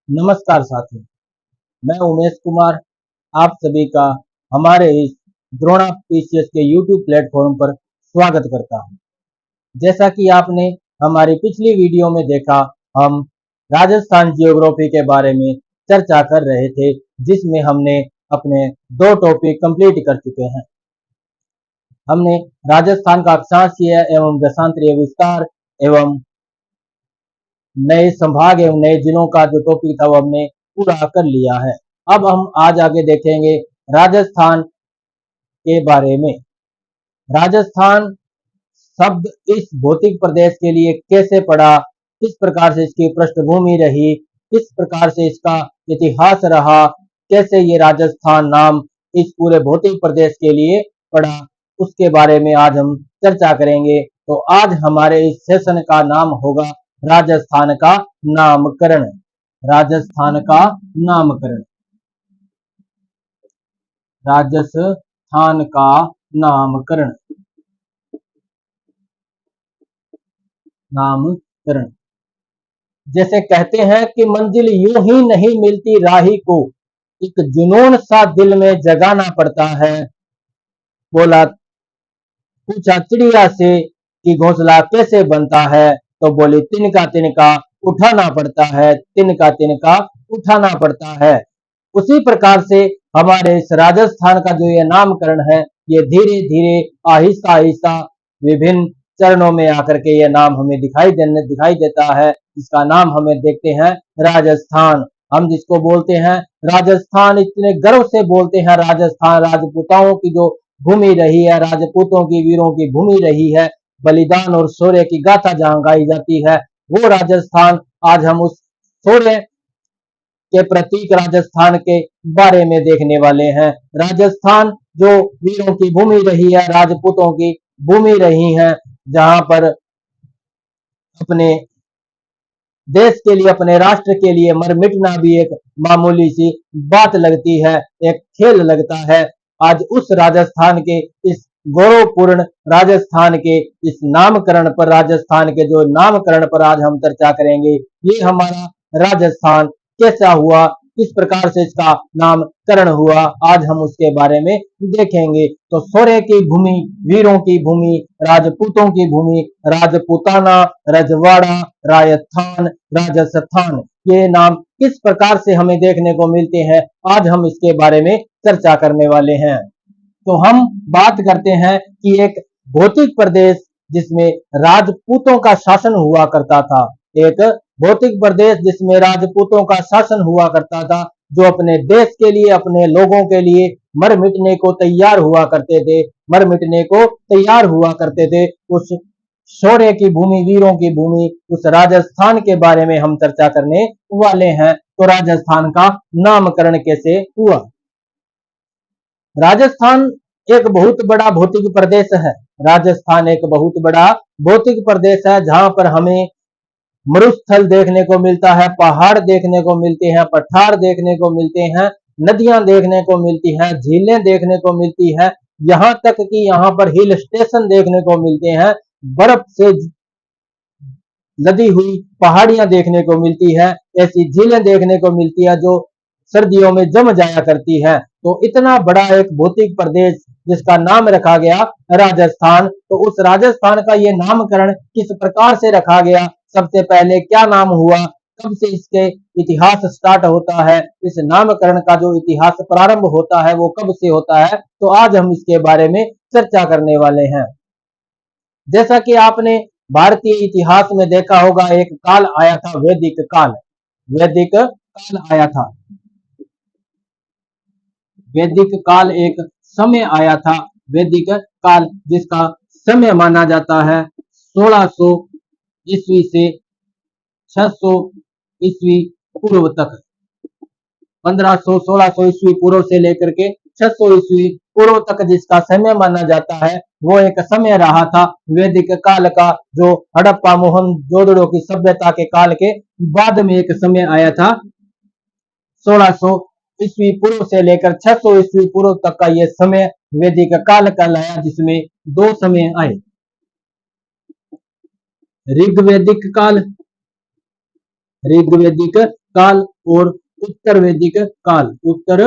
नमस्कार साथियों, मैं उमेश कुमार आप सभी का हमारे इस द्रोणा पीसीएस के यूट्यूब प्लेटफॉर्म पर स्वागत करता हूं। जैसा कि आपने हमारी पिछली वीडियो में देखा, हम राजस्थान जियोग्राफी के बारे में चर्चा कर रहे थे, जिसमें हमने अपने 2 टॉपिक कंप्लीट कर चुके हैं। हमने राजस्थान का अक्षांशीय एवं देशांतरीय विस्तार एवं नए संभाग एवं नए जिलों का जो टॉपिक था वो हमने पूरा कर लिया है। अब हम आज आगे देखेंगे राजस्थान के बारे में। राजस्थान शब्द इस भौतिक प्रदेश के लिए कैसे पड़ा, किस प्रकार से इसकी पृष्ठभूमि रही, किस प्रकार से इसका इतिहास रहा, कैसे ये राजस्थान नाम इस पूरे भौतिक प्रदेश के लिए पड़ा, उसके बारे में आज हम चर्चा करेंगे। तो आज हमारे इस सेशन का नाम होगा राजस्थान का नामकरण। राजस्थान का नामकरण। राजस्थान का नामकरण। नामकरण जैसे कहते हैं कि मंजिल यूं ही नहीं मिलती राही को, एक जुनून सा दिल में जगाना पड़ता है। बोला पूछा चिड़िया से कि घोंसला कैसे बनता है, तो बोली तिनका तिनका उठाना पड़ता है, तिनका तिनका उठाना पड़ता है। उसी प्रकार से हमारे इस राजस्थान का जो ये नामकरण है, ये धीरे धीरे आहिस्ता आहिस्ता विभिन्न चरणों में आकर के ये नाम हमें दिखाई देता है। इसका नाम हमें देखते हैं राजस्थान। हम जिसको बोलते हैं राजस्थान, इतने गर्व से बोलते हैं राजस्थान राजपूताओं की जो भूमि रही है, राजपूतों की वीरों की भूमि रही है, बलिदान और शौर्य की गाथा जहां गाई जाती है, वो राजस्थान। आज हम उस शौर्य के प्रतीक राजस्थान के बारे में देखने वाले हैं। राजस्थान जो वीरों की भूमि रही है, राजपूतों की भूमि रही है, जहां पर अपने देश के लिए, अपने राष्ट्र के लिए मर मिटना भी एक मामूली सी बात लगती है, एक खेल लगता है। आज उस राजस्थान के, इस गौरवपूर्ण राजस्थान के इस नामकरण पर, राजस्थान के जो नामकरण पर आज हम चर्चा करेंगे। ये हमारा राजस्थान कैसा हुआ, किस प्रकार से इसका नामकरण हुआ, आज हम उसके बारे में देखेंगे। तो शौर्य की भूमि, वीरों की भूमि, राजपूतों की भूमि, राजपूताना, रजवाड़ा, राजस्थान, राजस्थान, ये नाम किस प्रकार से हमें देखने को मिलते हैं, आज हम इसके बारे में चर्चा करने वाले हैं। तो हम बात करते हैं कि एक भौतिक प्रदेश जिसमें राजपूतों का शासन हुआ करता था, एक भौतिक प्रदेश जिसमें राजपूतों का शासन हुआ करता था, जो अपने देश के लिए, अपने लोगों के लिए मर मिटने को तैयार हुआ करते थे, मर मिटने को तैयार हुआ करते थे। उस शौर्य की भूमि, वीरों की भूमि, उस राजस्थान के बारे में हम चर्चा करने वाले हैं। तो राजस्थान का नामकरण कैसे हुआ। राजस्थान एक बहुत बड़ा भौतिक प्रदेश है। राजस्थान एक बहुत बड़ा भौतिक प्रदेश है, जहां पर हमें मरुस्थल देखने को मिलता है, पहाड़ देखने को मिलते हैं, पठार देखने को मिलते हैं, नदियां देखने को मिलती हैं, झीलें देखने को मिलती है, यहाँ तक कि यहाँ पर हिल स्टेशन देखने को मिलते हैं, बर्फ से लदी हुई पहाड़ियां देखने को मिलती है, ऐसी झीलें देखने को मिलती है जो सर्दियों में जम जाया करती है। तो इतना बड़ा एक भौतिक प्रदेश जिसका नाम रखा गया राजस्थान। तो उस राजस्थान का ये नामकरण किस प्रकार से रखा गया, सबसे पहले क्या नाम हुआ, कब से इसके इतिहास स्टार्ट होता है, इस नामकरण का जो इतिहास प्रारंभ होता है वो कब से होता है, तो आज हम इसके बारे में चर्चा करने वाले हैं। जैसा कि आपने भारतीय इतिहास में देखा होगा, एक काल आया था वैदिक काल। वैदिक काल आया था, वैदिक काल एक समय आया था, वैदिक काल जिसका समय माना जाता है 1600 ईस्वी से 600 ईस्वी पूर्व तक। 1500 1600 ईस्वी पूर्व से लेकर के 600 ईस्वी पूर्व तक जिसका समय माना जाता है, वो एक समय रहा था वैदिक काल का, जो हड़प्पा मोहनजोदड़ो की सभ्यता के काल के बाद में एक समय आया था। 1600 ईस्वी पूर्व से लेकर 600 ईस्वी पूर्व तक का यह समय वैदिक काल कहलाया, जिसमें 2 समय आए। ऋग्वैदिक काल, ऋग्वैदिक काल और उत्तर वैदिक काल। उत्तर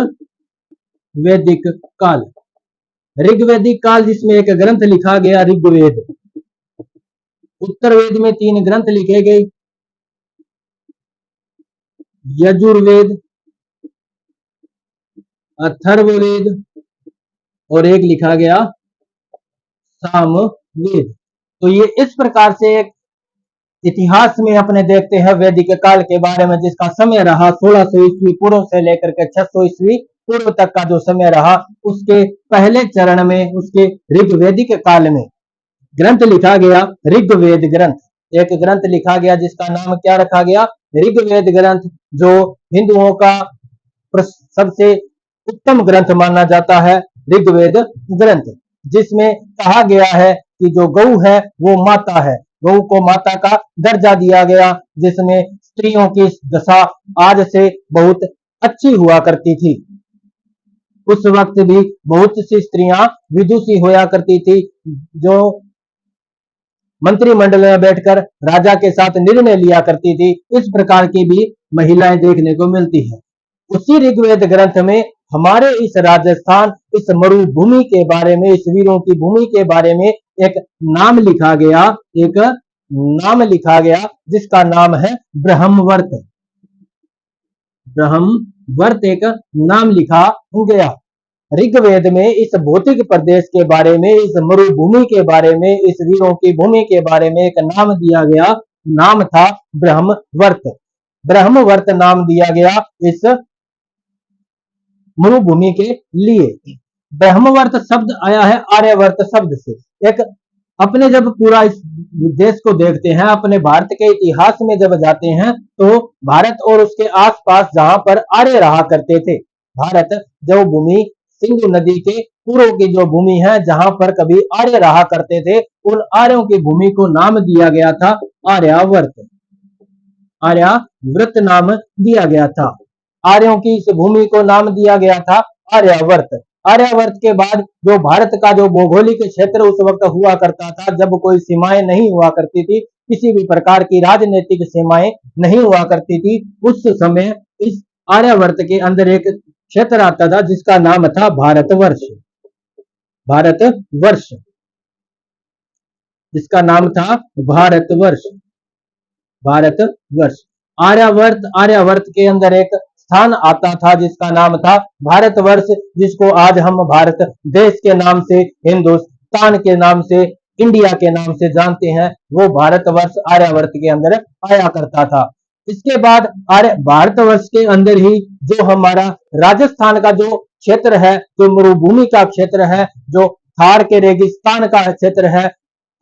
वैदिक काल, ऋग्वैदिक काल जिसमें एक ग्रंथ लिखा गया ऋग्वेद। उत्तर वेद में 3 ग्रंथ लिखे गए, यजुर्वेद, अथर्ववेद और एक लिखा गया सामवेद। तो ये इस प्रकार से एक इतिहास में अपने देखते हैं वैदिक काल के बारे में, जिसका समय रहा 1600 ईस्वी पूर्व से लेकर के 600 ईस्वी पूर्व तक का जो समय रहा, उसके पहले चरण में, उसके ऋग्वैदिक काल में ग्रंथ लिखा गया ऋग्वेद ग्रंथ। एक ग्रंथ लिखा गया जिसका नाम क्या रखा गया, ऋग्वेद ग्रंथ, जो हिंदुओं का सबसे उत्तम ग्रंथ माना जाता है ऋग्वेद ग्रंथ, जिसमें कहा गया है कि जो गौ है वो माता है, गौ को माता का दर्जा दिया गया, जिसमें स्त्रियों की दशा आज से बहुत अच्छी हुआ करती थी। उस वक्त भी बहुत सी स्त्रियां विदुषी होया करती थी, जो मंत्रिमंडल में बैठकर राजा के साथ निर्णय लिया करती थी। इस प्रकार की भी महिलाएं देखने को मिलती है। उसी ऋग्वेद ग्रंथ में हमारे इस राजस्थान, इस मरुभूमि के बारे में, इस वीरों की भूमि के बारे में एक नाम लिखा गया, एक नाम लिखा गया जिसका नाम है ब्रह्मवर्त। ब्रह्मवर्त एक नाम लिखा गया। ऋग्वेद में इस भौतिक प्रदेश के बारे में, इस मरुभूमि के बारे में, इस वीरों की भूमि के बारे में एक नाम दिया गया, नाम था ब्रह्मवर्त। ब्रह्मवर्त नाम दिया गया इस मरुभूमि के लिए। ब्रह्मवर्त शब्द आया है आर्यवर्त शब्द से। एक अपने जब पूरा इस देश को देखते हैं, अपने भारत के इतिहास में जब जाते हैं, तो भारत और उसके आसपास जहां पर आर्य रहा करते थे, भारत जो भूमि सिंधु नदी के पूर्व की जो भूमि है, जहां पर कभी आर्य रहा करते थे, उन आर्यों की भूमि को नाम दिया गया था आर्यावर्त। आर्यावर्त नाम दिया गया था। आर्यों की इस भूमि को नाम दिया गया था आर्यावर्त। आर्यावर्त के बाद जो भारत का जो भौगोलिक क्षेत्र उस वक्त हुआ करता था, जब कोई सीमाएं नहीं हुआ करती थी, किसी भी प्रकार की राजनीतिक सीमाएं नहीं हुआ करती थी, उस समय इस आर्यावर्त के अंदर एक क्षेत्र आता था जिसका नाम था भारतवर्ष। भारतवर्ष, जिसका नाम था भारतवर्ष। भारतवर्ष, आर्यावर्त के अंदर एक स्थान आता था जिसका नाम था भारतवर्ष, जिसको आज हम भारत देश के नाम से, हिंदुस्तान के नाम से, इंडिया के नाम से जानते हैं। वो भारतवर्ष आर्यावर्त के अंदर आया करता था। इसके बाद भारतवर्ष के अंदर ही जो हमारा राजस्थान का जो क्षेत्र है, जो मरुभूमि का क्षेत्र है, जो थार के रेगिस्तान का क्षेत्र है,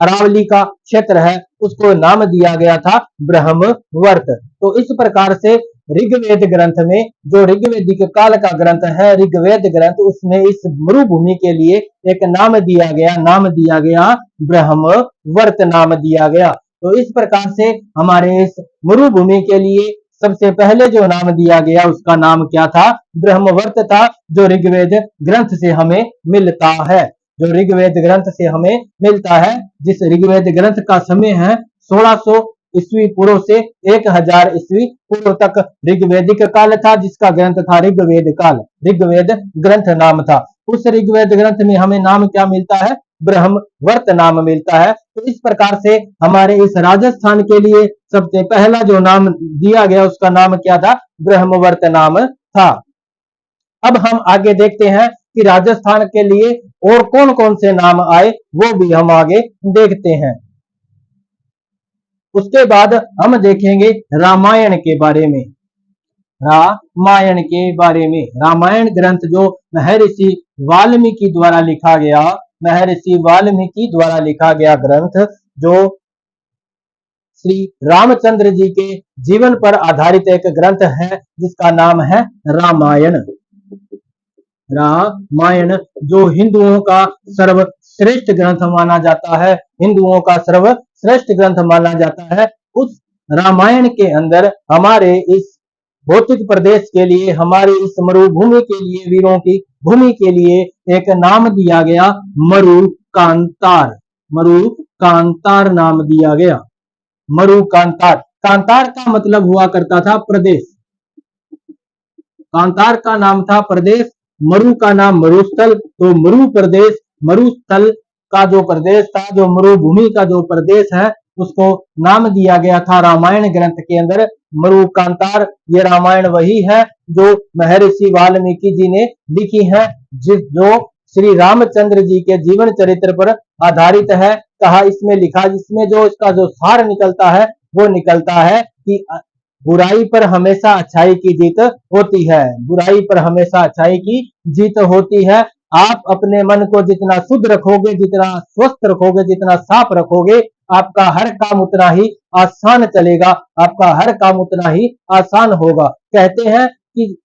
अरावली का क्षेत्र है, उसको नाम दिया गया था ब्रह्मवर्त। तो इस प्रकार से ऋग्वेद ग्रंथ में, जो ऋग्वेदिक काल का ग्रंथ है ऋग्वेद ग्रंथ, उसमें इस मरुभूमि के लिए एक नाम दिया गया, नाम दिया गया ब्रह्मवर्त नाम दिया गया। तो इस प्रकार से हमारे इस मरुभूमि के लिए सबसे पहले जो नाम दिया गया उसका नाम क्या था, ब्रह्मवर्त था, जो ऋग्वेद ग्रंथ से हमें मिलता है, जो ऋग्वेद ग्रंथ से हमें मिलता है, जिस ऋग्वेद ग्रंथ का समय है 1600 ईस्वी पूर्व से 1000 ईस्वी पूर्व तक ऋग्वेदिक काल था, जिसका ग्रंथ था ऋग्वेद काल, ऋग्वेद ग्रंथ नाम था। उस ऋग्वेद ग्रंथ में हमें नाम क्या मिलता है, ब्रह्मवर्त नाम मिलता है। तो इस प्रकार से हमारे इस राजस्थान के लिए सबसे पहला जो नाम दिया गया उसका नाम क्या था, ब्रह्मवर्त नाम था। अब हम आगे देखते हैं कि राजस्थान के लिए और कौन कौन से नाम आए, वो भी हम आगे देखते हैं। उसके बाद हम देखेंगे रामायण के बारे में। रामायण के बारे में, रामायण ग्रंथ जो महर्षि वाल्मीकि द्वारा लिखा गया, महर्षि वाल्मीकि द्वारा लिखा गया ग्रंथ, जो श्री रामचंद्र जी के जीवन पर आधारित एक ग्रंथ है, जिसका नाम है रामायण। रामायण जो हिंदुओं का सर्वश्रेष्ठ ग्रंथ माना जाता है, हिंदुओं का सर्वश्रेष्ठ ग्रंथ माना जाता है। उस रामायण के अंदर हमारे इस भौतिक प्रदेश के लिए, हमारे इस मरुभूमि के लिए, वीरों की भूमि के लिए एक नाम दिया गया मरुकांतार। मरुकांतार नाम दिया गया, मरुकांतार। कांतार का मतलब हुआ करता था प्रदेश, कांतार का नाम था प्रदेश, मरु का नाम मरुस्थल, तो मरु प्रदेश, मरुस्थल का जो प्रदेश था, जो मरुभूमि का जो प्रदेश है, उसको नाम दिया गया था रामायण ग्रंथ के अंदर मरु कांतार। ये रामायण वही है जो महर्षि वाल्मीकि जी ने लिखी है, जो श्री रामचंद्र जी के जीवन चरित्र पर आधारित है। कहा इसमें लिखा, जिसमें जो इसका जो सार निकलता है वो निकलता है कि बुराई पर हमेशा अच्छाई की जीत होती है, बुराई पर हमेशा अच्छाई की जीत होती है। आप अपने मन को जितना शुद्ध रखोगे, जितना स्वस्थ रखोगे, जितना साफ रखोगे, आपका हर काम उतना ही आसान चलेगा, आपका हर काम उतना ही आसान होगा। कहते हैं कि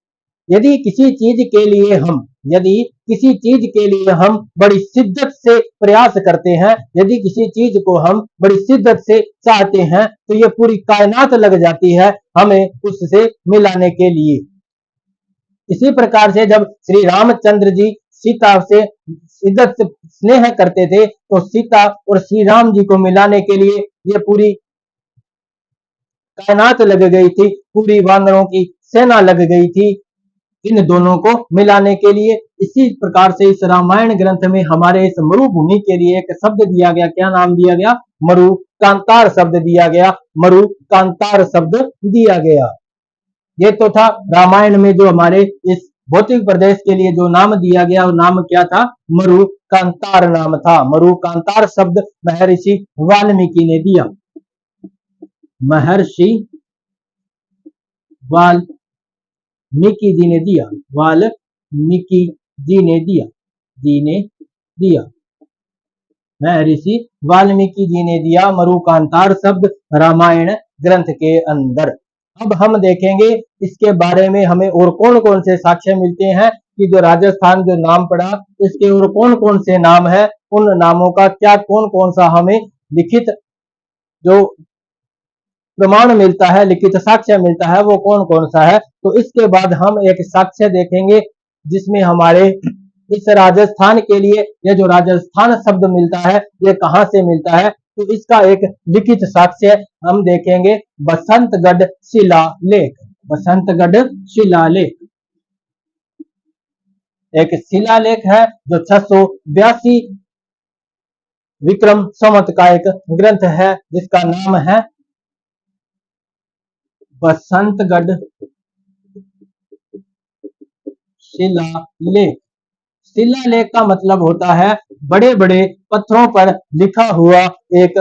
यदि किसी चीज के लिए हम यदि किसी चीज के लिए हम बड़ी शिद्दत से प्रयास करते हैं, यदि किसी चीज को हम बड़ी शिद्दत से चाहते हैं, तो ये पूरी कायनात लग जाती है हमें उससे मिलाने के लिए। इसी प्रकार से जब श्री रामचंद्र जी सीता से शिद्दत से स्नेह करते थे, तो सीता और श्री राम जी को मिलाने के लिए ये पूरी कायनात लग गई थी, पूरी वानरों की सेना लग गई थी इन दोनों को मिलाने के लिए। इसी प्रकार से इस रामायण ग्रंथ में हमारे इस मरुभूमि के लिए एक शब्द दिया गया। क्या नाम दिया गया? मरु कांतार शब्द दिया गया, मरु कांतार शब्द दिया गया। ये तो था रामायण में जो हमारे इस भौतिक प्रदेश के लिए जो नाम दिया गया, वो नाम क्या था? मरु कांतार नाम था। मरु कांतार शब्द महर्षि वाल्मीकि ने दिया, महर्षि वाल्मीकि जी ने दिया, वाल्मीकि जी ने दिया, महर्षि वाल्मीकि जी ने दिया मरु कांतार शब्द रामायण ग्रंथ के अंदर। अब हम देखेंगे इसके बारे में हमें और कौन कौन से साक्ष्य मिलते हैं कि जो राजस्थान जो नाम पड़ा, इसके और कौन कौन से नाम है, उन नामों का क्या कौन कौन सा हमें लिखित जो प्रमाण मिलता है, लिखित साक्ष्य मिलता है, वो कौन कौन सा है। तो इसके बाद हम एक साक्ष्य देखेंगे जिसमें हमारे इस राजस्थान के लिए ये जो राजस्थान शब्द मिलता है, ये कहां से मिलता है, तो इसका एक लिखित साक्ष्य हम देखेंगे, बसंतगढ़ शिलालेख। बसंतगढ़ शिलालेख एक शिलालेख है जो 682 विक्रम संवत का एक ग्रंथ है, जिसका नाम है बसंतगढ़ शिलालेख। शिलालेख का मतलब होता है बड़े बड़े पत्थरों पर लिखा हुआ, एक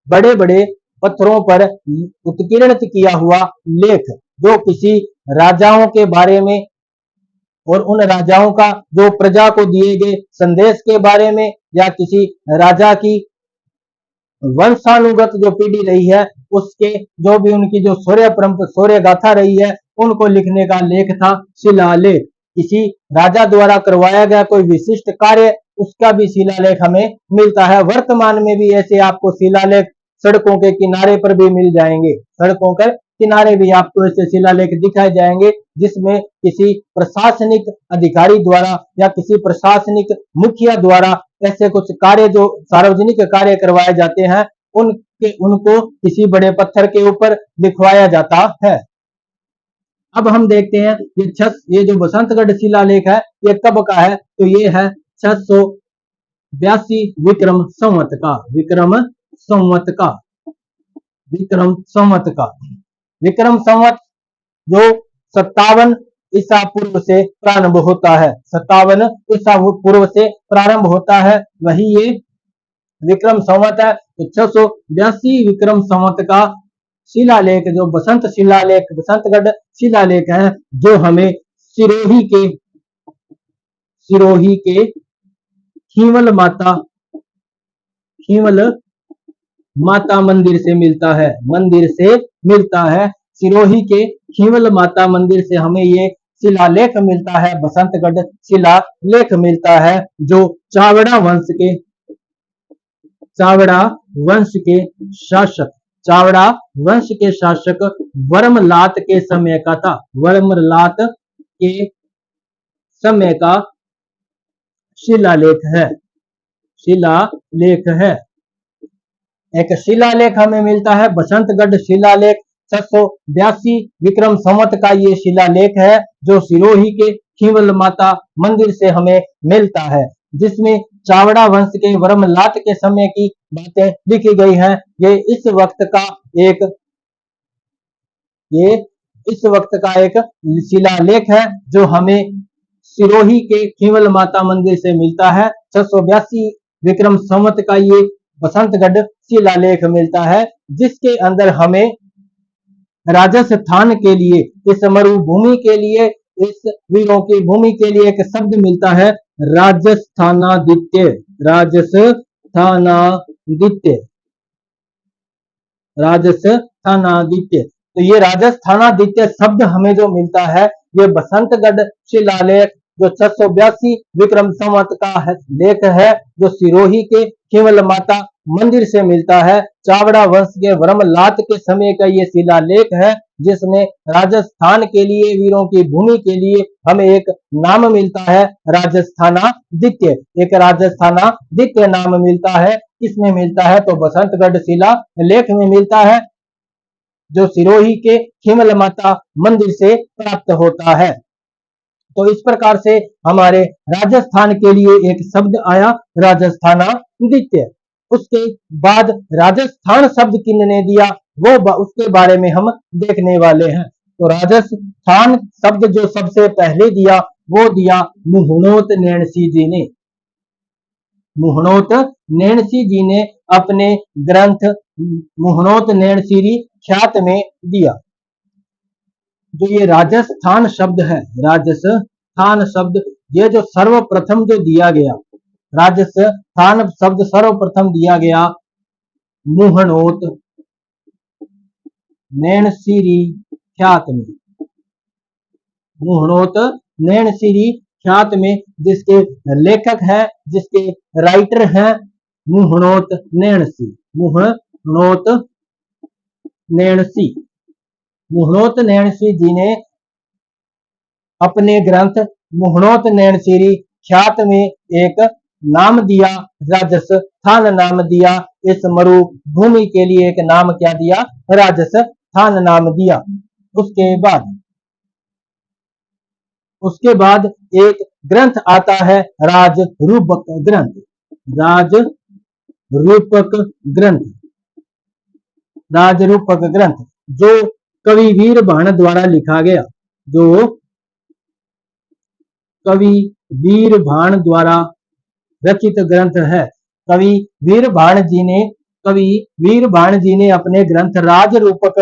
बड़े बड़े पत्थरों पर उत्कीर्णित किया हुआ लेख, जो किसी राजाओं के बारे में और उन राजाओं का जो प्रजा को दिए गए संदेश के बारे में, या किसी राजा की वंशानुगत जो पीढ़ी रही है, उसके जो भी उनकी जो शौर्य गाथा रही है, उनको लिखने का लेख था शिलालेख। किसी राजा द्वारा करवाया गया कोई विशिष्ट कार्य, उसका भी शिलालेख हमें मिलता है। वर्तमान में भी ऐसे आपको शिलालेख सड़कों के किनारे पर भी मिल जाएंगे, सड़कों के किनारे भी आपको ऐसे शिलालेख दिखाए जाएंगे, जिसमें किसी प्रशासनिक अधिकारी द्वारा या किसी प्रशासनिक मुखिया द्वारा ऐसे कुछ कार्य जो सार्वजनिक कार्य करवाए जाते हैं, उनको किसी बड़े पत्थर के ऊपर लिखवाया जाता है। अब हम देखते हैं ये जो बसंतगढ़ शिलालेख है, ये कब का है, तो ये है 682 विक्रम संवत का। विक्रम संवत जो 57 ईसा पूर्व से प्रारंभ होता है, 57 ईसा पूर्व से प्रारंभ होता है, वही ये विक्रम संवत है। तो 682 विक्रम संवत का शिलालेख जो बसंतगढ़ शिलालेख है, जो हमें सिरोही के खींवल माता मंदिर से मिलता है, सिरोही के खींवल माता मंदिर से हमें ये शिलालेख मिलता है, बसंतगढ़ शिलालेख मिलता है, जो चावड़ा वंश के शासक वर्मलात के समय का था। वर्मलात के समय का शिलालेख है। एक शिलालेख हमें मिलता है बसंतगढ़ शिलालेख 682 विक्रम संवत का ये शिलालेख है जो सिरोही के खींवल माता मंदिर से हमें मिलता है, जिसमें चावड़ा वंश के वर्मलात के समय की बातें लिखी गई हैं। ये इस वक्त का एक शिलालेख है जो हमें सिरोही के खींवल माता मंदिर से मिलता है। 682 विक्रम संवत का ये बसंतगढ़ शिलालेख मिलता है, जिसके अंदर हमें राजस्थान के लिए, इस मरुभूमि के लिए, इस वीरों की भूमि के लिए एक शब्द मिलता है, राजस्थानादित्य। राजस्थानादित्य, राजस्थानादित्य। तो ये राजस्थानादित्य शब्द हमें जो मिलता है, ये बसंतगढ़ शिलालेख जो 682 विक्रम संवत का लेख है, जो सिरोही के केवल माता मंदिर से मिलता है। चावड़ा वंश के वर्मलात के समय का ये शिलालेख है, जिसमें राजस्थान के लिए, वीरों की भूमि के लिए हमें एक नाम मिलता है, राजस्थानादित्य। एक राजस्थानादित्य नाम मिलता है, किसमें मिलता है? तो बसंतगढ़ शिलालेख में मिलता है, जो सिरोही के खींवल माता मंदिर से प्राप्त होता है। तो इस प्रकार से हमारे राजस्थान के लिए एक शब्द आया, राजस्थानादित्य। उसके बाद राजस्थान शब्द किसने दिया, वो उसके बारे में हम देखने वाले हैं। तो राजस्थान शब्द जो सबसे पहले दिया, वो दिया मुहणोत नैणसी जी ने। मुहणोत नैणसी जी ने अपने ग्रंथ मुहणोत नैणसीरी ख्यात में दिया। जो ये राजस्थान शब्द है, राजस्थान शब्द, ये जो सर्वप्रथम जो दिया गया, राजस्थान शब्द सर्वप्रथम दिया गया मुहणोत नैणसीरी ख्यात में। मुहणोत नैणसीरी ख्यात में, जिसके लेखक है, जिसके राइटर हैं मुहणोत नैणसी। मुहणोत नैणसी, मुहणोत नैणसी जी ने अपने ग्रंथ मुहणोत नैणसीरी ख्यात में एक नाम दिया, राजस्थान नाम दिया। इस मरुभूमि के लिए एक नाम क्या दिया? राजस्थान नाम दिया। उसके बाद एक ग्रंथ आता है, राजरूपक ग्रंथ। राजरूपक ग्रंथ, राजरूपक ग्रंथ जो कवि वीर भाण द्वारा लिखा गया, जो कवि वीर भाण द्वारा रचित ग्रंथ है। कवि वीर भाण जी ने अपने ग्रंथ राजरूपक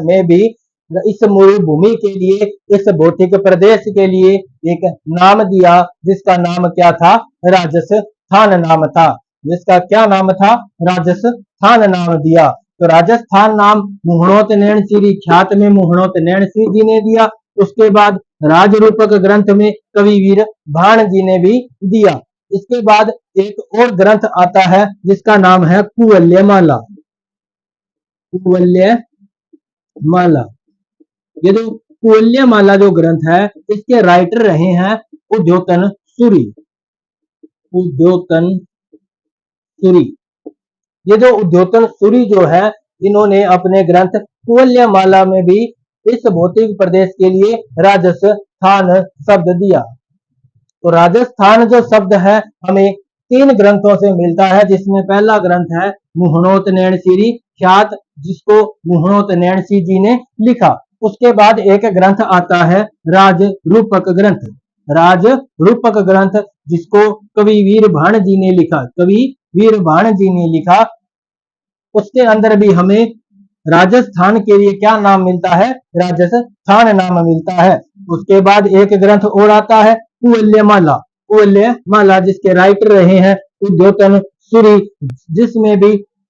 में भी इस मरुभूमि के लिए, इस भौतिक प्रदेश के लिए एक नाम दिया, जिसका नाम क्या था? राजस्थान नाम था। जिसका क्या नाम था? राजस्थान नाम दिया। तो राजस्थान नाम मुहणोत नैणसीरी ख्यात में मुहणोत नैणसी जी ने दिया। उसके बाद राजरूपक ग्रंथ में कवि वीर भाण जी ने भी दिया। इसके बाद एक और ग्रंथ आता है, जिसका नाम है कुवल्यमाला। कुवल्यमाला, ये जो कुवल्यमाला जो ग्रंथ है, इसके राइटर रहे हैं उद्योतन सूरी। उद्योतन सूरी, ये जो उद्योतन सूरी जो है, इन्होंने अपने ग्रंथ कुवल्यमाला में भी इस भौतिक प्रदेश के लिए राजस्थान शब्द दिया। तो राजस्थान जो शब्द है हमें 3 ग्रंथों से मिलता है, जिसमें पहला ग्रंथ है मुहणोत नैणसीरी ख्यात, जिसको मुहणोत नैणसी जी ने लिखा। उसके बाद एक ग्रंथ आता है राजरूपक ग्रंथ। राजरूपक ग्रंथ जिसको कवि वीर भाण जी ने लिखा, कवि वीर भाण जी ने लिखा। उसके अंदर भी हमें राजस्थान के लिए क्या नाम मिलता है? राजस्थान नाम मिलता है। उसके बाद एक ग्रंथ और आता है कुवल्यमाला। कुवल्यमाला जिसके राइटर रहे हैं उद्योतन सूरी,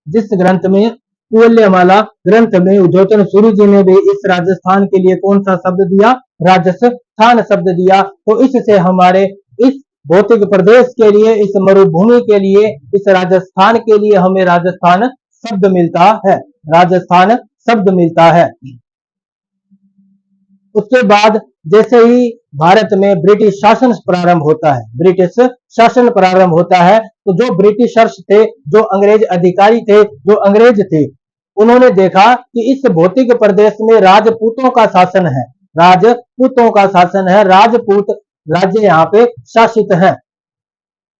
जिस ग्रंथ में कुवल्यमाला ग्रंथ में उद्योतन सूरी जी ने भी इस राजस्थान के लिए कौन सा शब्द दिया? राजस्थान शब्द दिया। तो इससे हमारे इस भौतिक प्रदेश के लिए, इस मरुभूमि के लिए, इस राजस्थान के लिए हमें राजस्थान शब्द मिलता है। राजस्थान शब्द मिलता है। उसके बाद जैसे ही भारत में ब्रिटिश शासन प्रारंभ होता है, ब्रिटिश शासन प्रारंभ होता है, तो जो ब्रिटिशर्स थे, जो अंग्रेज अधिकारी थे, जो अंग्रेज थे, उन्होंने देखा कि इस भौतिक प्रदेश में राजपूतों का शासन है, राजपूतों का शासन है, राजपूत राज्य यहाँ पे शासित है।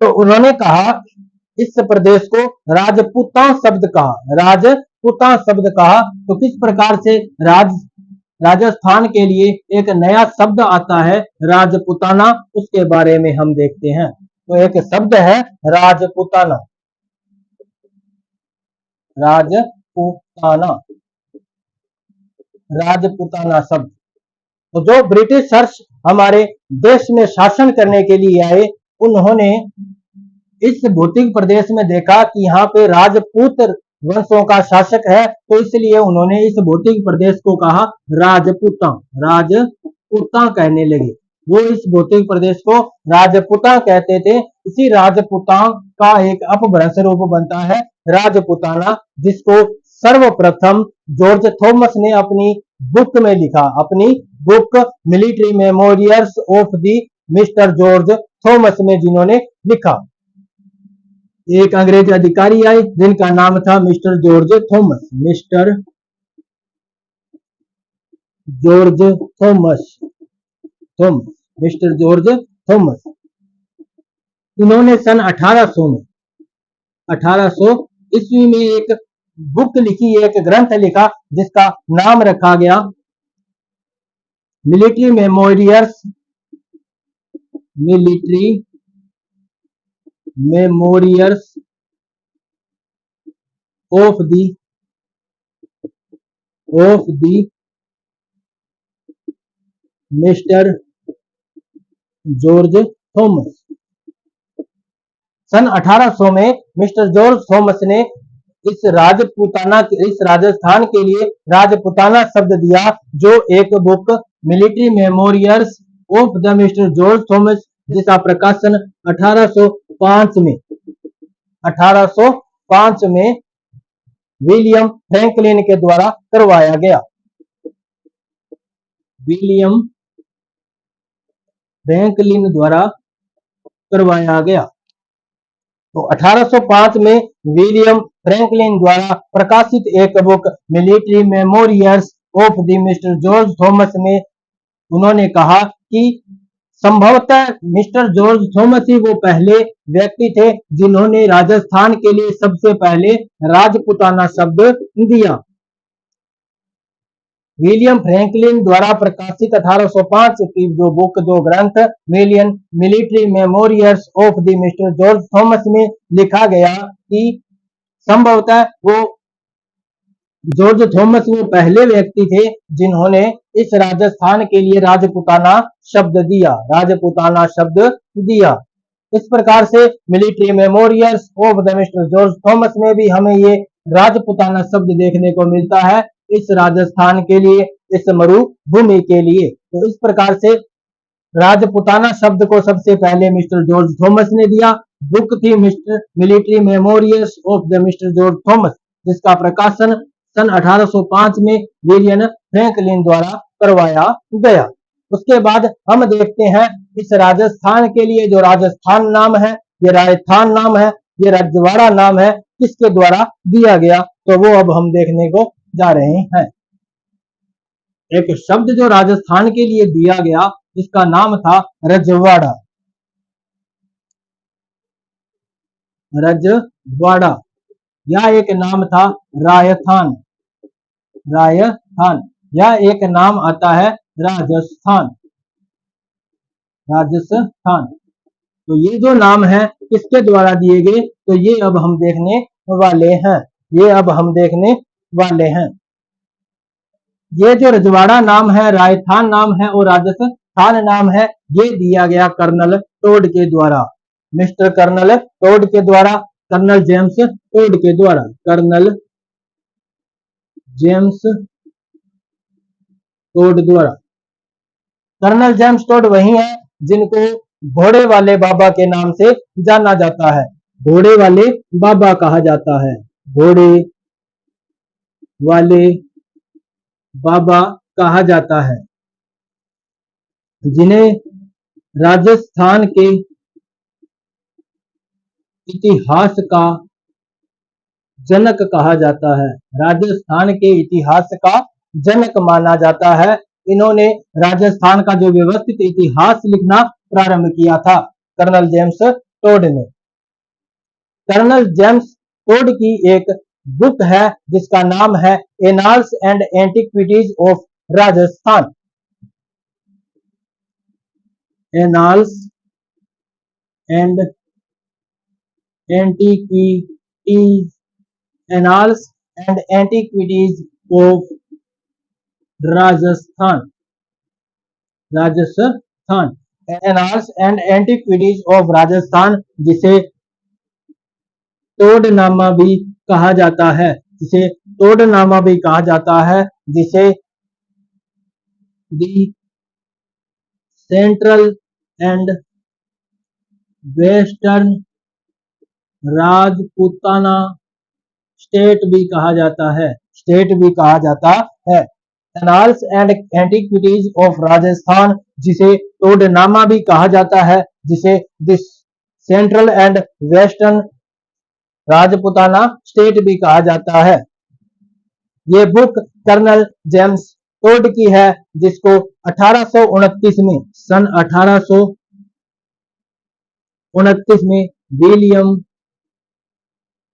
तो उन्होंने कहा, इस प्रदेश को राजपूतां शब्द कहा, राजपूतां शब्द कहा। तो किस प्रकार से राजस्थान के लिए एक नया शब्द आता है राजपूताना, उसके बारे में हम देखते हैं। तो एक शब्द है राजपूताना, राजपूताना, राजपूताना शब्द। तो जो ब्रिटिशर्स हमारे देश में शासन करने के लिए आए, उन्होंने इस भौतिक प्रदेश में देखा कि यहाँ पे राजपूत वंशों का शासक है, तो इसलिए उन्होंने इस भौतिक प्रदेश को कहा राजपूतां, राजपूतां कहने लगे। वो इस भौतिक प्रदेश को राजपूतां कहते थे। इसी राजपूतां का एक अपभ्रंश रूप बनता है राजपूताना, जिसको सर्वप्रथम जॉर्ज थॉमस ने अपनी बुक में लिखा, अपनी book military memorials of the mister George Thomas में जिन्होंने लिखा। एक अंग्रेज अधिकारी आए जिनका नाम था mister George Thomas, mister George Thomas, mister George Thomas. इन्होंने सन 1800 ईस्वी में एक बुक लिखी, एक ग्रंथ लिखा, जिसका नाम रखा गया military memorials, military memorials of the mister George Thomas. सन 1800 में मिस्टर जॉर्ज थॉमस ने इस राजस्थान के लिए राजपूताना शब्द दिया, जो एक book military memorials of the mister George Thomas, जिसका प्रकाशन 1805 में विलियम फ्रैंकलिन के द्वारा करवाया गया, विलियम फ्रैंकलिन द्वारा करवाया गया। तो 1805 में विलियम फ्रैंकलिन द्वारा प्रकाशित एक book military memorials of the mister George Thomas में उन्होंने कहा कि संभवतः मिस्टर जॉर्ज थॉमस ही वो पहले व्यक्ति थे जिन्होंने राजस्थान के लिए सबसे पहले राजपूताना शब्द दिया। विलियम फ्रैंकलिन द्वारा प्रकाशित 1805 की जो ग्रंथ military memorials of the mister George Thomas में लिखा गया कि संभवतः वो जॉर्ज थॉमस वो पहले व्यक्ति थे जिन्होंने इस राजस्थान के लिए राजपूताना शब्द दिया। इस प्रकार से military memorials of the mister George Thomas में भी हमें ये राजपूताना शब्द देखने को मिलता है इस राजस्थान के लिए, इस मरुभूमि के लिए। तो इस प्रकार से राजपूताना शब्द को सबसे पहले मिस्टर जॉर्ज थॉमस ने दिया। बुक थी military memorials of the mister George Thomas, जिसका प्रकाशन सन 1805 में विलियम फ्रैंकलिन द्वारा करवाया गया। उसके बाद हम देखते हैं इस राजस्थान के लिए जो राजस्थान नाम है, ये राजस्थान नाम है, ये रजवाड़ा नाम है, किसके द्वारा दिया गया, तो वो अब हम देखने को जा रहे हैं। एक शब्द जो राजस्थान के लिए दिया गया जिसका नाम था रजवाड़ा, रजवाड़ा, या एक नाम था रायथान, या एक नाम आता है राजस्थान। तो ये जो नाम है किसके द्वारा दिए गए, तो ये अब हम देखने वाले हैं। ये जो रजवाड़ा नाम है, रायथान नाम है और राजस्थान नाम है, ये दिया गया कर्नल टोड के द्वारा, मिस्टर कर्नल टोड के द्वारा, कर्नल जेम्स टोड के द्वारा, कर्नल जेम्स टोड द्वारा। कर्नल जेम्स टोड वही है जिनको घोड़े वाले बाबा के नाम से जाना जाता है, घोड़े वाले बाबा कहा जाता है, घोड़े वाले बाबा कहा जाता है, जिन्हें राजस्थान के इतिहास का जनक कहा जाता है, राजस्थान के इतिहास का जनक माना जाता है। इन्होंने राजस्थान का जो व्यवस्थित इतिहास लिखना प्रारंभ किया था, कर्नल जेम्स टोड ने। कर्नल जेम्स टोड की एक बुक है जिसका नाम है annals and antiquities of Rajasthan. Annals and antiquities, annals and antiquities of Rajasthan, Rajasthan, annals and antiquities of Rajasthan, जिसे टोडनामा भी कहा जाता है, जिसे टोडनामा भी कहा जाता है, जिसे the central and western Rajputana state भी कहा जाता है, स्टेट भी कहा जाता है। Annals and antiquities of Rajasthan, जिसे टोडनामा भी कहा जाता है, जिसे this central and western Rajputana state भी कहा जाता है। ये बुक कर्नल जेम्स टोड की है, जिसको 1829 में, सन 1829 में विलियम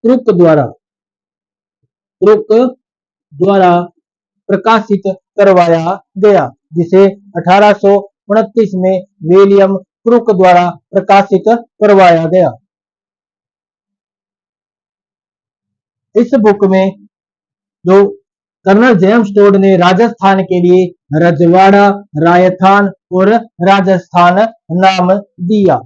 क्रुक द्वारा प्रकाशित करवाया गया, जिसे 1829 में विलियम क्रुक द्वारा प्रकाशित करवाया गया। इस बुक में जो कर्नल जेम्स टोड ने राजस्थान के लिए रजवाड़ा, रायथान और राजस्थान नाम दिया।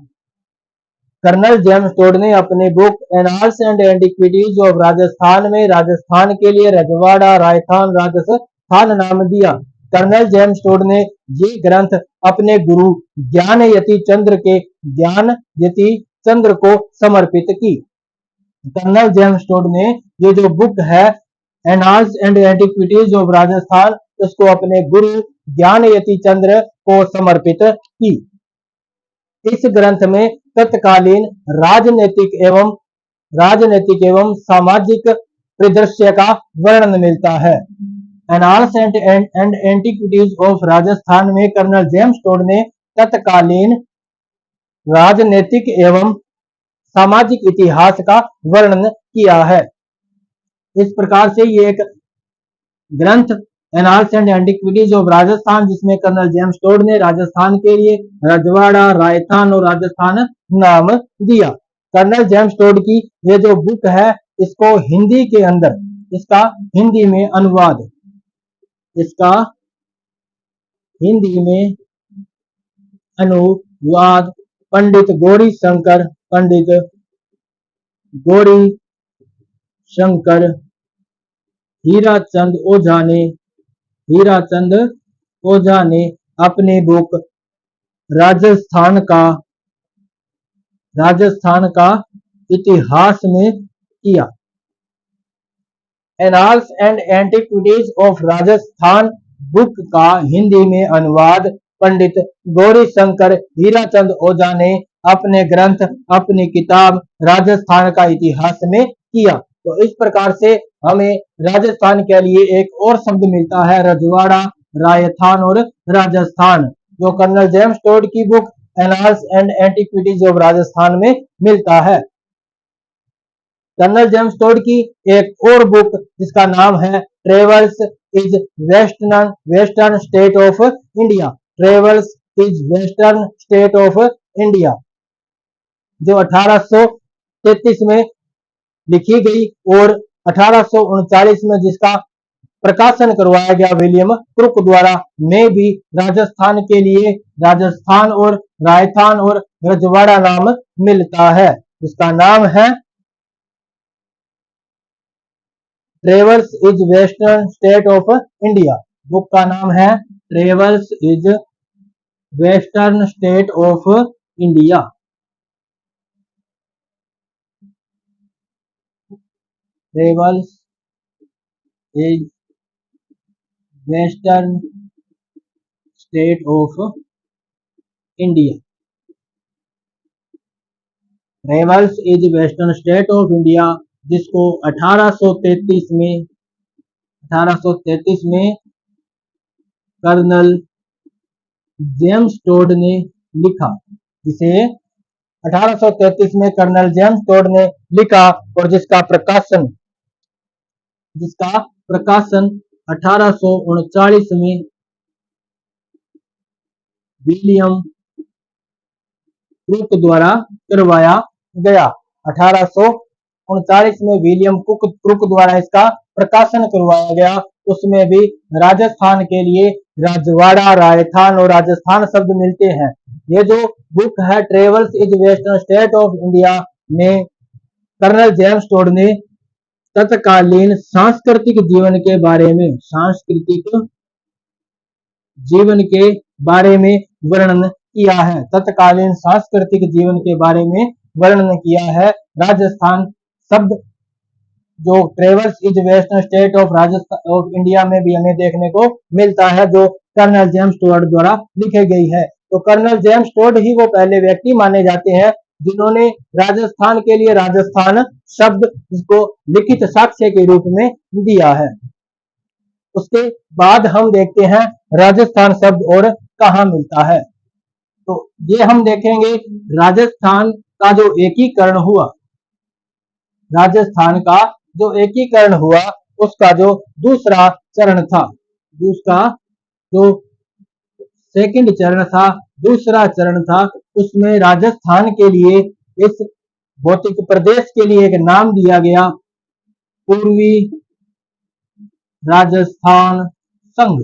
कर्नल जेम्स टोड ने अपने book annals and antiquities of Rajasthan में राजस्थान के लिए रजवाड़ा, रायथान, राजस्थान नाम दिया। कर्नल जेम्स टोड ने ये ग्रंथ अपने गुरु ज्ञानयति चंद्र को समर्पित की। कर्नल जेम्स टोड ने ये जो बुक है annals and antiquities of Rajasthan, उसको अपने गुरु ज्ञानयति चंद्र को समर्पित की। इस ग्रंथ में तत्कालीन राजनीतिक एवं सामाजिक परिदृश्य का वर्णन मिलता है। Annals and antiquities of Rajasthan में कर्नल जेम्स टोड ने तत्कालीन राजनीतिक एवं सामाजिक इतिहास का वर्णन किया है। इस प्रकार से ये एक ग्रंथ annals and antiquities of Rajasthan, जिसमें कर्नल जेम्स टोड ने राजस्थान के लिए रजवाड़ा, रायथान और राजस्थान नाम दिया। कर्नल जेम्स टोड की ये जो बुक है, इसको हिंदी के अंदर इसका हिंदी में अनुवाद, इसका हिंदी में अनुवाद पंडित गौरी शंकर हीराचंद ओझा ने अपनी बुक राजस्थान का इतिहास में किया। Annals and antiquities of Rajasthan book का हिंदी में अनुवाद पंडित गौरी शंकर हीराचंद ओझा ने अपनी किताब राजस्थान का इतिहास में किया। तो इस प्रकार से हमें राजस्थान के लिए एक और शब्द मिलता है, रजवाड़ा, रायथान और राजस्थान, जो कर्नल जेम्स टोड की book annals and antiquities of Rajasthan में मिलता है। कर्नल जेम्स टोड की एक और बुक जिसका नाम है travels is western state of India, travels is western state of India, जो 1833 में लिखी गई और 1839 में जिसका प्रकाशन करवाया गया विलियम क्रुक द्वारा, में भी राजस्थान के लिए राजस्थान और रायथान और रजवाड़ा नाम मिलता है, जिसका नाम है travels is western state of India. Book का नाम है travels is western state of India. Travels is western state of India. Travels is western state of India जिसको 1833 में कर्नल जेम्स टोड ने लिखा, जिसे 1833 में कर्नल जेम्स टोड ने लिखा और जिसका प्रकाशन 1839 में विलियम क्रूक द्वारा करवाया गया। 1839 में विलियम क्रूक द्वारा इसका प्रकाशन करवाया गया। उसमें भी राजस्थान के लिए राजवाड़ा, राजस्थान और राजस्थान शब्द मिलते हैं। ये जो बुक है travels is western state of India में कर्नल जेम्स टोड ने तत्कालीन सांस्कृतिक जीवन के बारे में वर्णन किया है। तत्कालीन सांस्कृतिक जीवन के बारे में वर्णन किया है। राजस्थान शब्द जो travels is western state of India में भी हमें देखने को मिलता है, जो कर्नल जेम्स टोड द्वारा लिखी गई है। तो कर्नल जेम्स टोड ही वो पहले व्यक्ति माने जाते हैं जिन्होंने राजस्थान के लिए राजस्थान शब्द को लिखित साक्ष्य के रूप में दिया है। उसके बाद हम देखते हैं राजस्थान शब्द और कहाँ मिलता है। तो ये हम देखेंगे राजस्थान का जो एकीकरण हुआ, राजस्थान का जो एकीकरण हुआ उसका जो दूसरा चरण था, उसका जो सेकंड चरण था, दूसरा चरण था, उसमें राजस्थान के लिए, इस भौतिक प्रदेश के लिए एक नाम दिया गया, पूर्वी राजस्थान संघ।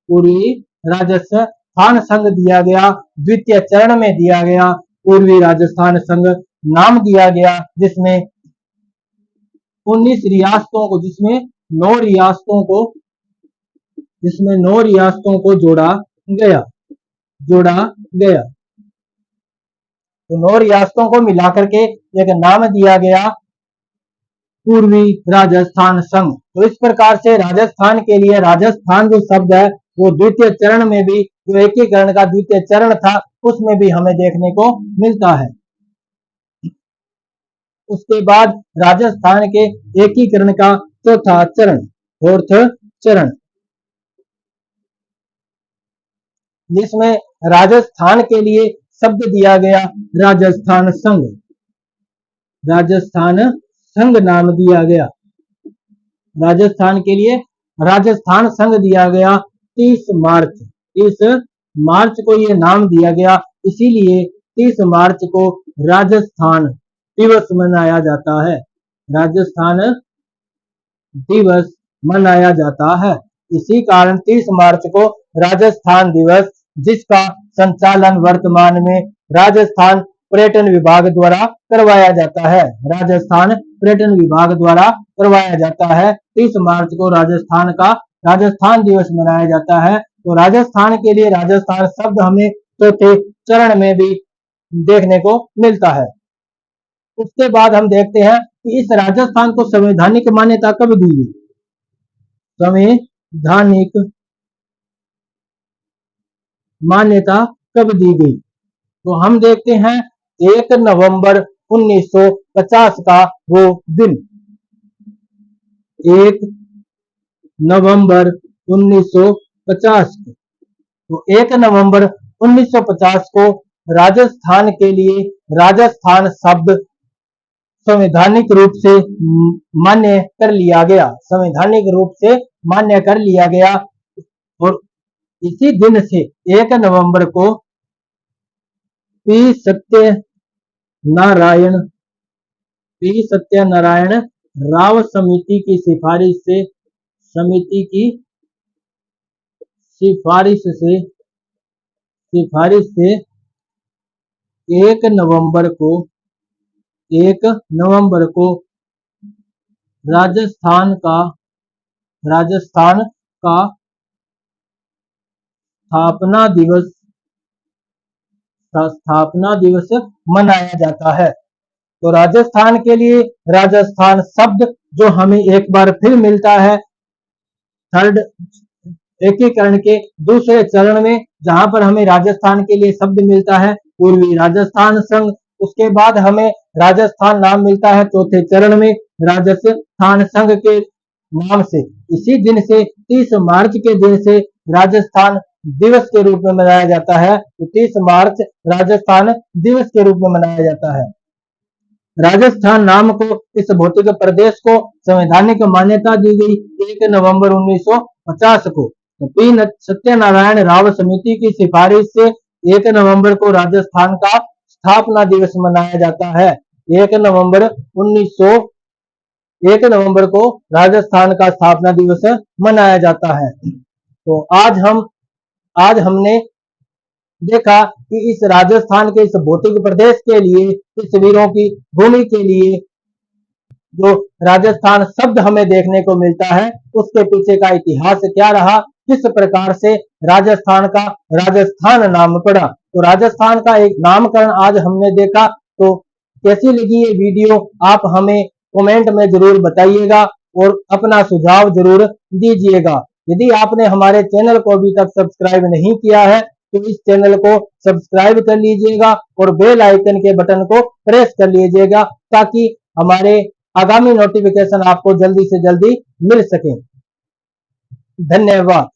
पूर्वी राजस्थान संघ दिया गया। द्वितीय चरण में दिया गया पूर्वी राजस्थान संघ नाम दिया गया, जिसमें 19 रियासतों को, जिसमें 9 रियासतों को जोड़ा गया। तो 9 रियासतों को मिलाकर के एक नाम दिया गया पूर्वी राजस्थान संघ। तो इस प्रकार से राजस्थान के लिए राजस्थान जो शब्द है वो द्वितीय चरण में भी, जो एकीकरण का द्वितीय चरण था, उसमें भी हमें देखने को मिलता है। उसके बाद राजस्थान के एकीकरण का चौथा चरण, फोर्थ चरण, जिसमें राजस्थान के लिए शब्द दिया गया राजस्थान संघ। राजस्थान संघ नाम दिया गया। राजस्थान के लिए राजस्थान संघ दिया गया। 30 मार्च को ये नाम दिया गया, इसीलिए 30 मार्च को राजस्थान दिवस मनाया जाता है। राजस्थान दिवस मनाया जाता है। इसी कारण 30 मार्च को राजस्थान दिवस, जिसका संचालन वर्तमान में राजस्थान पर्यटन विभाग द्वारा करवाया जाता है। राजस्थान पर्यटन विभाग द्वारा करवाया जाता है। 30 मार्च को राजस्थान का राजस्थान दिवस मनाया जाता है। तो राजस्थान के लिए राजस्थान शब्द हमें चौथे चरण में भी देखने को मिलता है। उसके बाद हम देखते हैं कि इस राजस्थान को संवैधानिक मान्यता कब दी गई। संवैधानिक मान्यता कब दी गई, तो हम देखते हैं 1 नवंबर 1950 का वो दिन। 1 नवंबर 1950 को, तो 1 नवंबर 1950 को राजस्थान के लिए राजस्थान शब्द संवैधानिक रूप से मान्य कर लिया गया। संवैधानिक रूप से मान्य कर लिया गया। और इसी दिन से 1 नवंबर को पी सत्यनारायण राव समिति की सिफारिश से 1 नवंबर को राजस्थान का स्थापना दिवस मनाया जाता है। तो राजस्थान के लिए राजस्थान शब्द जो हमें एक बार फिर मिलता है थर्ड एकीकरण के दूसरे चरण में, जहां पर हमें राजस्थान के लिए शब्द मिलता है पूर्वी राजस्थान संघ। उसके बाद हमें राजस्थान नाम मिलता है चौथे चरण में राजस्थान संघ के नाम से। इसी दिन से 30 मार्च के दिन से राजस्थान दिवस के रूप में मनाया जाता है। तो 30 मार्च राजस्थान दिवस के रूप में मनाया जाता है। राजस्थान नाम को इस भौतिक प्रदेश को संवैधानिक मान्यता दी गई 1 नवंबर 1950 को। तो पी सत्यनारायण राव समिति की सिफारिश से 1 नवंबर को राजस्थान का स्थापना दिवस मनाया जाता है। 1 नवंबर 1 नवंबर को राजस्थान का स्थापना दिवस मनाया जाता है। तो आज हमने देखा कि इस राजस्थान के इस भौतिक प्रदेश के लिए, इस वीरों की भूमि के लिए जो राजस्थान शब्द हमें देखने को मिलता है, उसके पीछे का इतिहास क्या रहा, किस प्रकार से राजस्थान का राजस्थान नाम पड़ा। तो राजस्थान का एक नामकरण आज हमने देखा। तो कैसी लगी ये वीडियो आप हमें कमेंट में जरूर बताइएगा और अपना सुझाव जरूर दीजिएगा। यदि आपने हमारे चैनल को अभी तक सब्सक्राइब नहीं किया है तो इस चैनल को सब्सक्राइब कर लीजिएगा और बेल आइकन के बटन को प्रेस कर लीजिएगा ताकि हमारे आगामी नोटिफिकेशन आपको जल्दी से जल्दी मिल सके। धन्यवाद।